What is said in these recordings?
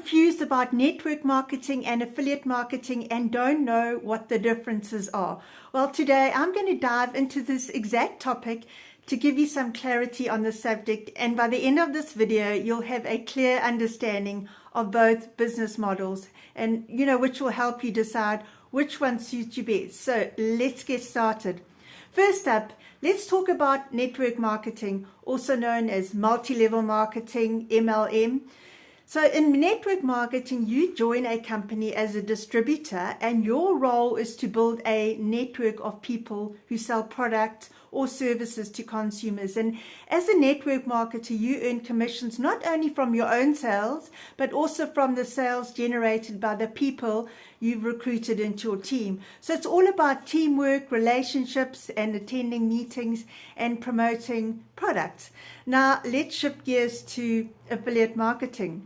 confused about network marketing and affiliate marketing and don't know what the differences are? Well, today I'm going to dive into this exact topic to give you some clarity on the subject, and by the end of this video you'll have a clear understanding of both business models and which will help you decide which one suits you best. So let's get started. First up, let's talk about network marketing, also known as multi-level marketing, MLM. So in network marketing, you join a company as a distributor and your role is to build a network of people who sell products or services to consumers. And as a network marketer, you earn commissions not only from your own sales, but also from the sales generated by the people you've recruited into your team. So it's all about teamwork, relationships, and attending meetings and promoting products. Now let's shift gears to affiliate marketing.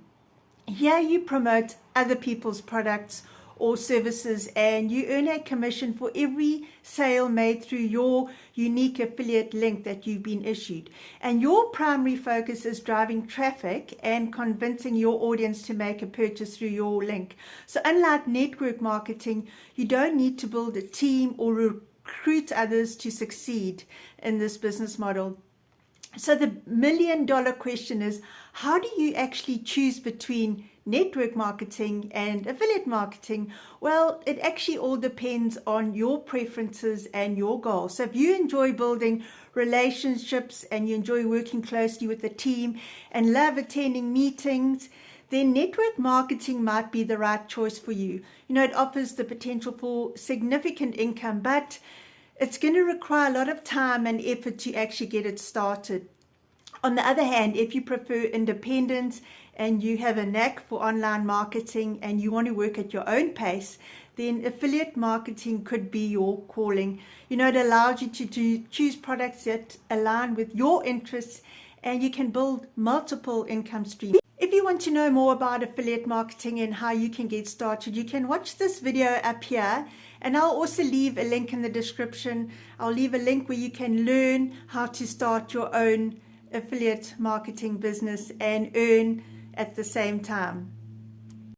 Here you promote other people's products or services and you earn a commission for every sale made through your unique affiliate link that you've been issued. And your primary focus is driving traffic and convincing your audience to make a purchase through your link. So unlike network marketing, you don't need to build a team or recruit others to succeed in this business model. So the million-dollar question is, how do you actually choose between network marketing and affiliate marketing? Well, it actually all depends on your preferences and your goals. So if you enjoy building relationships and you enjoy working closely with the team and love attending meetings, then network marketing might be the right choice for you. It offers the potential for significant income, but it's going to require a lot of time and effort to actually get it started. On the other hand, if you prefer independence and you have a knack for online marketing and you want to work at your own pace, then affiliate marketing could be your calling. It allows you to choose products that align with your interests and you can build multiple income streams. If you want to know more about affiliate marketing and how you can get started, you can watch this video up here, and I'll also leave a link in the description. I'll leave a link where you can learn how to start your own affiliate marketing business and earn at the same time.